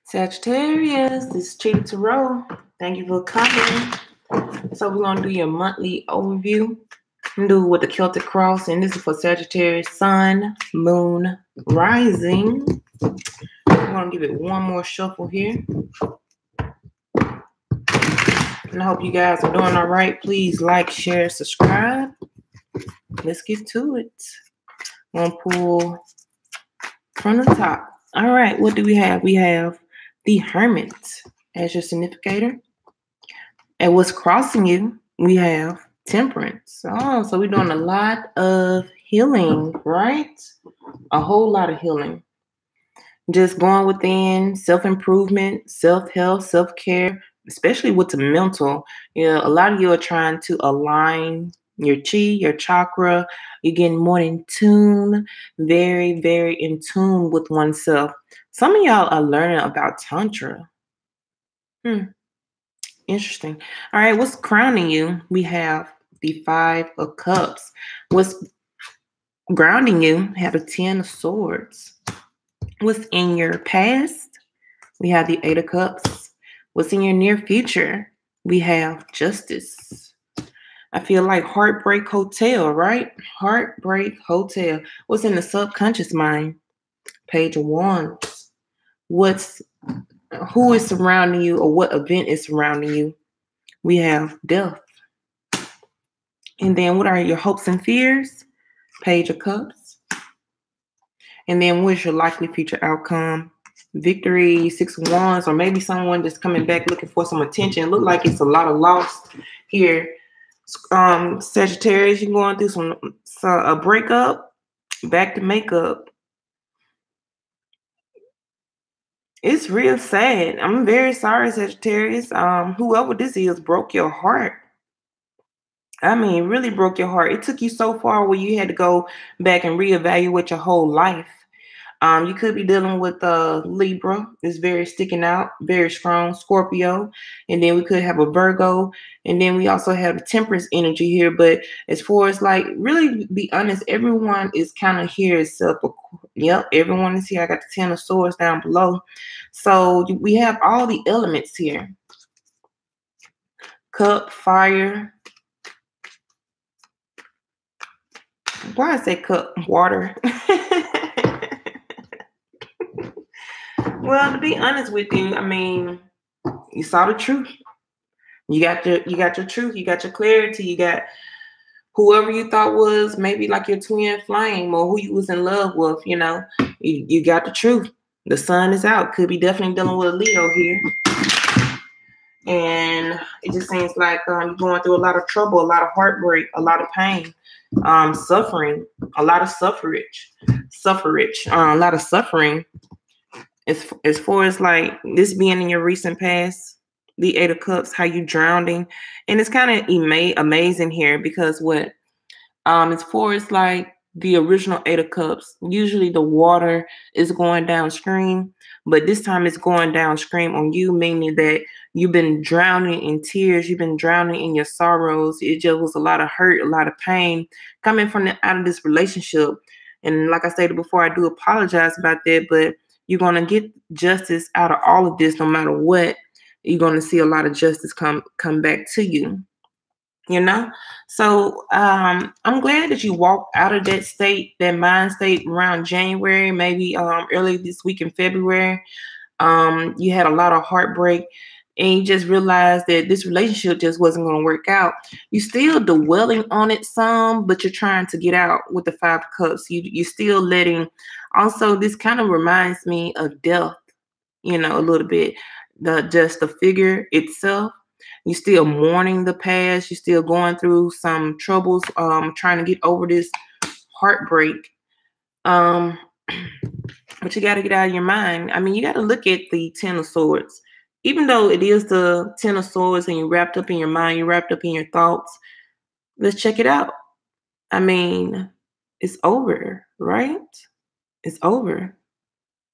Sagittarius, this is Cheetah Tarot. Thank you for coming. So we're going to do your monthly overview. I'm do with the Celtic cross, and this is for Sagittarius, Sun, Moon, Rising. I'm going to give it one more shuffle here. And I hope you guys are doing all right. Please like, share, subscribe. Let's get to it. I'm going to pull from the top. All right, what do we have? We have the Hermit as your significator. And what's crossing you, we have Temperance. Oh, so we're doing a lot of healing, right? A whole lot of healing. Just going within, self-improvement, self-help, self-care, especially with the mental. A lot of you are trying to align your chi, your chakra. You're getting more in tune, very, very in tune with oneself. Some of y'all are learning about Tantra. Interesting. All right, what's crowning you? We have the Five of Cups. What's grounding you? We have the Ten of Swords. What's in your past? We have the Eight of Cups. What's in your near future? We have Justice. I feel like Heartbreak Hotel, right? Heartbreak Hotel. What's in the subconscious mind? Page of Wands. Who is surrounding you, or what event is surrounding you? We have Death. And then what are your hopes and fears? Page of Cups. And then what's your likely future outcome? Victory, Six of Wands, or maybe someone just coming back looking for some attention. Look like it's a lot of loss here. Sagittarius, you're going through a breakup, back to makeup. It's real sad. I'm very sorry, Sagittarius. Whoever this is broke your heart. I mean, really broke your heart. It took you so far where you had to go back and reevaluate your whole life. You could be dealing with Libra. It's very sticking out, very strong. Scorpio. And then we could have a Virgo. And then we also have the Temperance energy here. But as far as like, really be honest, everyone is kind of here itself. Yep, everyone is here. I got the Ten of Swords down below. So we have all the elements here. Cup, fire. Why I say cup? Water. Well, to be honest with you, I mean, you saw the truth. You got your truth. You got your clarity. You got whoever you thought was maybe like your twin flame or who you was in love with. You got the truth. The sun is out. Could be definitely dealing with a Leo here. And it just seems like you're going through a lot of trouble, a lot of heartbreak, a lot of pain, suffering, a lot of suffrage, a lot of suffering. As far as like this being in your recent past, the Eight of Cups, how you drowning. And it's kind of amazing here because as far as like the original Eight of Cups, usually the water is going downstream, but this time it's going downstream on you, meaning that you've been drowning in tears. You've been drowning in your sorrows. It just was a lot of hurt, a lot of pain coming from out of this relationship. And like I stated before, I do apologize about that, but you're going to get justice out of all of this no matter what. You're going to see a lot of justice come back to you. So I'm glad that you walked out of that state, that mind state around January, maybe early this week in February. You had a lot of heartbreak and you just realized that this relationship just wasn't going to work out. You're still dwelling on it some, but you're trying to get out with the Five of Cups. You're still letting. Also, this kind of reminds me of death, a little bit. Just the figure itself. You're still mourning the past. You're still going through some troubles, trying to get over this heartbreak. But you got to get out of your mind. I mean, you got to look at the Ten of Swords. Even though it is the Ten of Swords and you're wrapped up in your mind, you're wrapped up in your thoughts, let's check it out. I mean, it's over, right? It's over.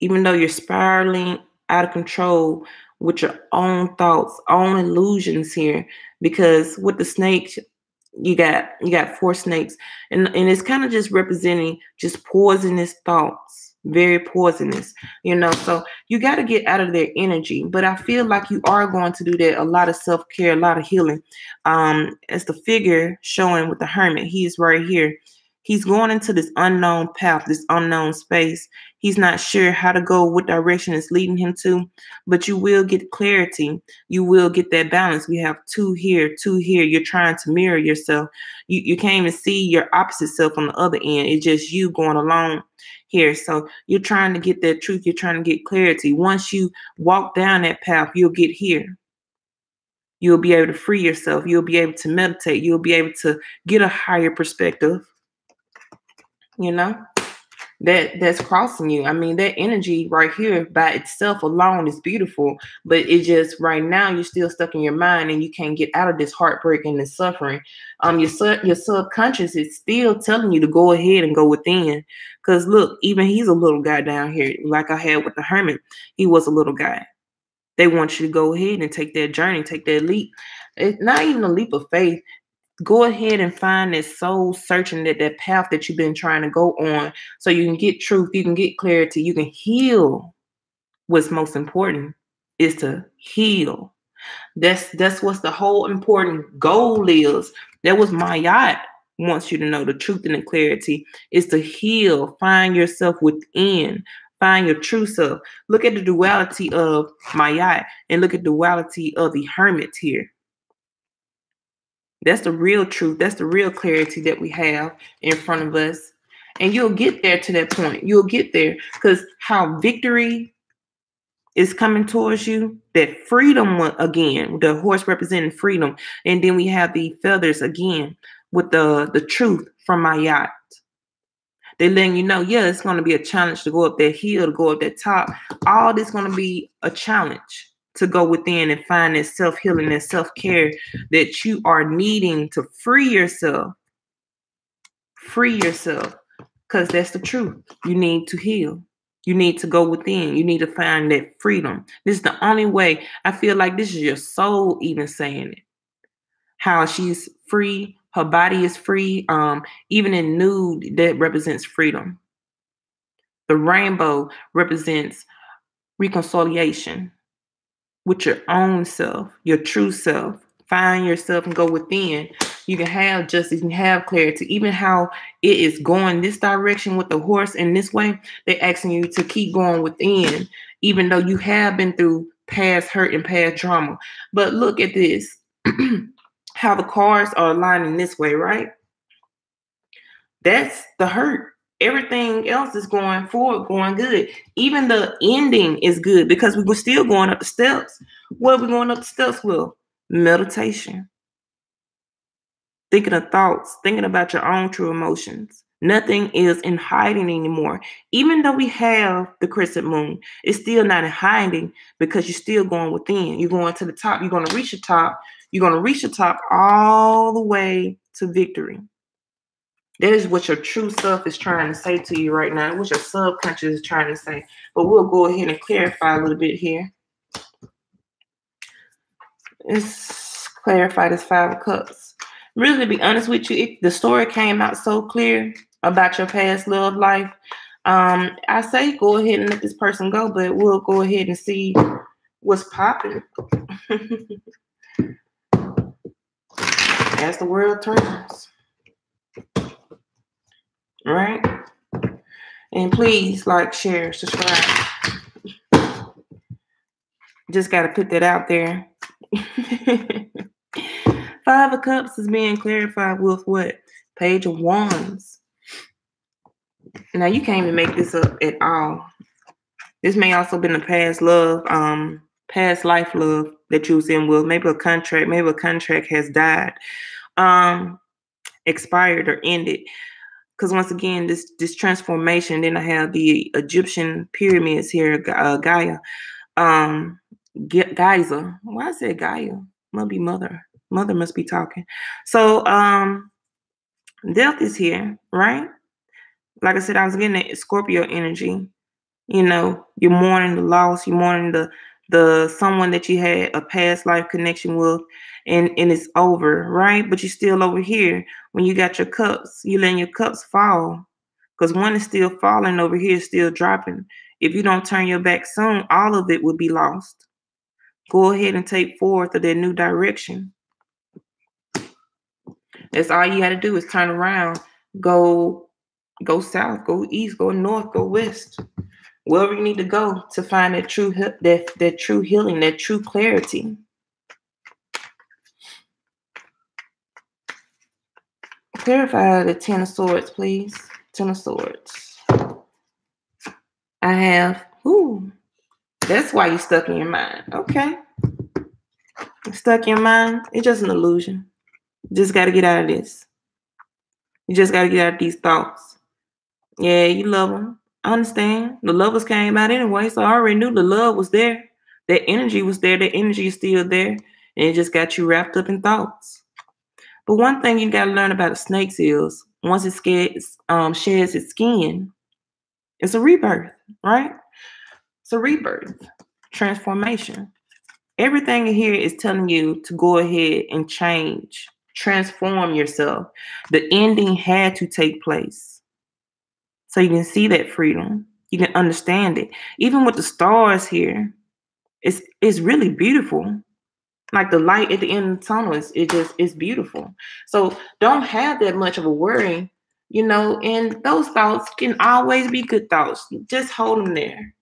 Even though you're spiraling out of control with your own thoughts, own illusions here, because with the snakes, you got 4 snakes, and it's kind of just representing just poisonous thoughts. very poisonous, you know. So you got to get out of their energy. But I feel like you are going to do that. A lot of self-care, a lot of healing. As the figure showing with the hermit, he's right here. He's going into this unknown path, this unknown space. He's not sure how to go, what direction it's leading him to, but you will get clarity. You will get that balance. We have two here, two here. You're trying to mirror yourself. You can't even see your opposite self on the other end. It's just you going along here. So you're trying to get that truth. You're trying to get clarity. Once you walk down that path, you'll get here. You'll be able to free yourself. You'll be able to meditate. You'll be able to get a higher perspective. You know, that's crossing you. I mean, that energy right here by itself alone is beautiful, but it just right now you're still stuck in your mind and you can't get out of this heartbreak and this suffering. Your subconscious is still telling you to go ahead and go within. Because look, even he's a little guy down here, like I had with the hermit. He was a little guy. They want you to go ahead and take that journey, take that leap. It's not even a leap of faith. Go ahead and find that soul searching, that path that you've been trying to go on, so you can get truth, you can get clarity, you can heal. What's most important is to heal. That's what's the whole important goal is. That was my yacht wants you to know. The truth and the clarity is to heal. Find yourself within. Find your true self. Look at the duality of my yacht and look at the duality of the hermit here. That's the real truth. That's the real clarity that we have in front of us. And you'll get there to that point. You'll get there because how victory is coming towards you, that freedom again, the horse representing freedom. And then we have the feathers again with the truth from my yacht. They're letting you know, yeah, it's going to be a challenge to go up that hill, to go up that top. All this going to be a challenge to go within and find that self-healing and self-care that you are needing to free yourself. Free yourself, because that's the truth. You need to heal. You need to go within. You need to find that freedom. This is the only way. I feel like this is your soul even saying it. How she's free. Her body is free. Even in nude, that represents freedom. The rainbow represents reconciliation with your own self, your true self. Find yourself and go within. You can have justice, you can have clarity. Even how it is going this direction with the horse in this way, they're asking you to keep going within, even though you have been through past hurt and past trauma. But look at this, how the cards are aligning this way, right? That's the hurt. Everything else is going forward, going good. Even the ending is good because we were still going up the steps. What are we going up the steps with? Meditation. Thinking of thoughts, thinking about your own true emotions. Nothing is in hiding anymore. Even though we have the crescent moon, it's still not in hiding because you're still going within. You're going to the top. You're going to reach the top. You're going to reach the top all the way to victory. That is what your true self is trying to say to you right now. What your subconscious is trying to say. But we'll go ahead and clarify a little bit here. Let's clarify this Five of Cups. Really, to be honest with you, the story came out so clear about your past love life. I say go ahead and let this person go, but we'll go ahead and see what's popping. As the world turns. Right? And please like, share, subscribe. Just got to put that out there. Five of Cups is being clarified with what? Page of Wands. Now, you can't even make this up at all. This may also been a past love, past life love that you was in with. Maybe a contract has died, expired or ended. Because once again, this transformation, then I have the Egyptian pyramids here, Gaia. Giza. Why I said Gaia? Must be mother. Mother must be talking. So death is here, right? Like I said, I was getting that Scorpio energy. You know, you're mourning the loss, you're mourning the someone that you had a past life connection with, and it's over, right? But you're still over here when you got your cups, you letting your cups fall. because one is still falling over here, still dropping. If you don't turn your back soon, all of it will be lost. Go ahead and take forth of that new direction. That's all you got to do is turn around, go south, go east, go north, go west, wherever you need to go to find that true that true healing, that true clarity. Clarify the Ten of Swords, please. Ten of Swords. I have, that's why you're stuck in your mind. Okay. Stuck in your mind, it's just an illusion. You just got to get out of this. You just got to get out of these thoughts. Yeah, you love them. I understand. The lovers came out anyway, so I already knew the love was there. That energy was there. That energy is still there. And it just got you wrapped up in thoughts. But one thing you got to learn about a snake's is, once it sheds its skin, it's a rebirth, right? It's a rebirth, transformation. Everything in here is telling you to go ahead and change, transform yourself. The ending had to take place. So you can see that freedom. You can understand it. Even with the stars here, it's really beautiful. Like the light at the end of the tunnel, it's beautiful. So don't have that much of a worry, and those thoughts can always be good thoughts. Just hold them there,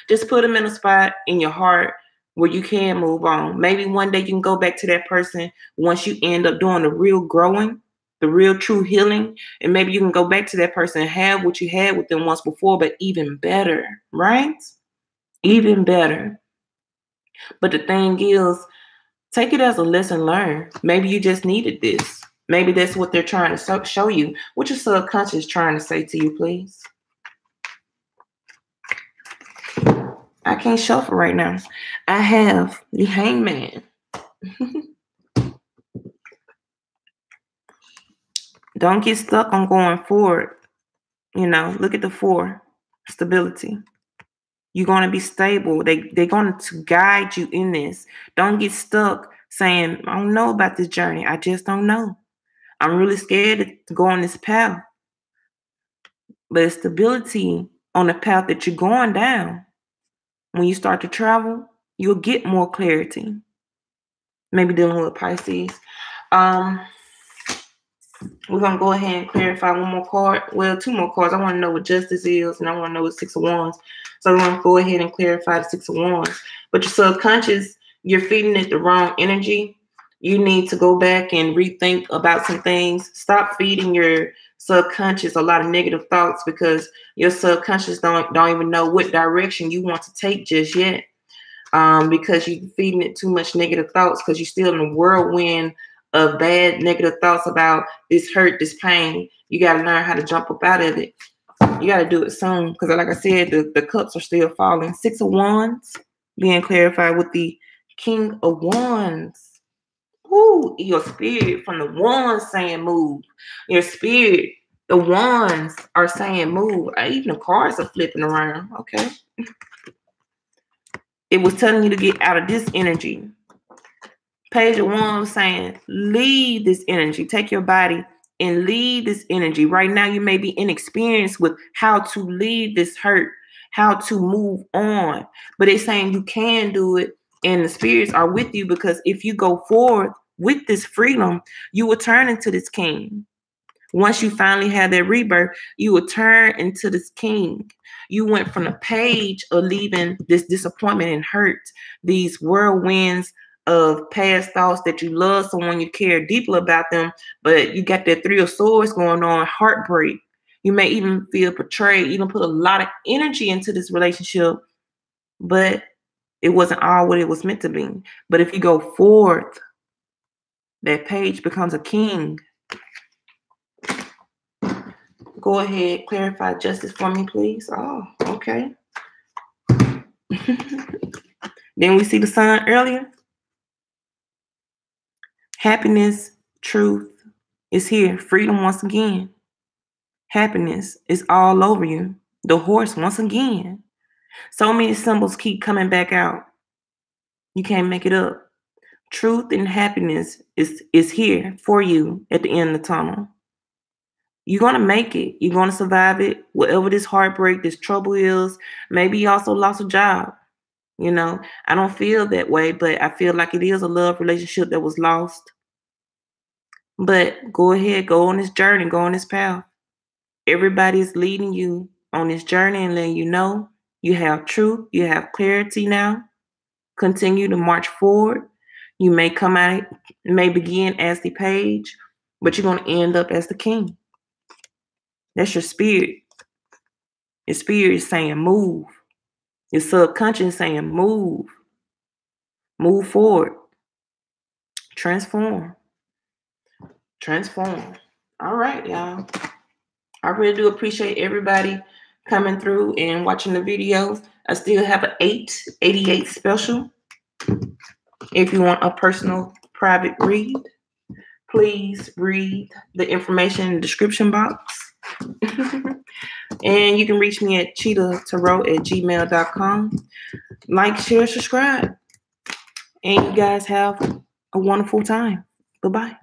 just put them in a spot in your heart where you can move on. Maybe one day you can go back to that person once you end up doing the real growing, the real true healing. And maybe you can go back to that person and have what you had with them once before, but even better, right? Even better. But the thing is, take it as a lesson learned. Maybe you just needed this. Maybe that's what they're trying to show you. What your subconscious trying to say to you, please? I can't shuffle right now. I have the Hangman. Don't get stuck on going forward. Look at the 4. Stability. You're going to be stable. They're going to guide you in this. Don't get stuck saying, I don't know about this journey. I just don't know. I'm really scared to go on this path. But it's stability on the path that you're going down. When you start to travel, you'll get more clarity. Maybe dealing with Pisces. We're going to go ahead and clarify one more card. Well, 2 more cards. I want to know what Justice is, and I want to know what 6 of Wands. So we're going to go ahead and clarify the 6 of Wands. But your subconscious, you're feeding it the wrong energy. You need to go back and rethink about some things. Stop feeding your subconscious a lot of negative thoughts, because your subconscious don't even know what direction you want to take just yet. Because you're feeding it too much negative thoughts, because you're still in a whirlwind of bad negative thoughts about this hurt, this pain. You got to learn how to jump up out of it. You got to do it soon, because like I said, the cups are still falling. 6 of Wands being clarified with the King of Wands. Ooh, your spirit from the Wands saying move. Your spirit, the Wands are saying move. Even the cards are flipping around. Okay. It was telling you to get out of this energy. Page of Wands saying, leave this energy. Take your body and leave this energy. Right now, you may be inexperienced with how to leave this hurt, how to move on. But it's saying you can do it, and the spirits are with you, because if you go forward with this freedom, you will turn into this king. Once you finally have that rebirth, you will turn into this king. You went from the page of leaving this disappointment and hurt, these whirlwinds of past thoughts that you love someone, you care deeply about them, but you got that 3 of Swords going on, heartbreak. You may even feel betrayed, even put a lot of energy into this relationship, but it wasn't all what it was meant to be. But if you go forth, that page becomes a king. Go ahead, clarify Justice for me, please. Oh, okay. Then we see the Sun earlier. Happiness, truth is here. Freedom once again. Happiness is all over you. The Horse once again. So many symbols keep coming back out. You can't make it up. Truth and happiness is here for you at the end of the tunnel. You're going to make it. You're going to survive it. Whatever this heartbreak, this trouble is. Maybe you also lost a job. You know, I don't feel that way, but I feel like it is a love relationship that was lost. But go ahead, go on this journey, go on this path. Everybody is leading you on this journey and letting you know you have truth, you have clarity now. Continue to march forward. You may come out, may begin as the page, but you're going to end up as the king. That's your spirit. Your spirit is saying move. Your subconscious is saying move. Move forward. Transform. Transform. All right, y'all. I really do appreciate everybody coming through and watching the videos. I still have an 888 special. If you want a personal private read, please read the information in the description box. And you can reach me at CheetahTarot@gmail.com. Like, share, subscribe. And you guys have a wonderful time. Bye-bye.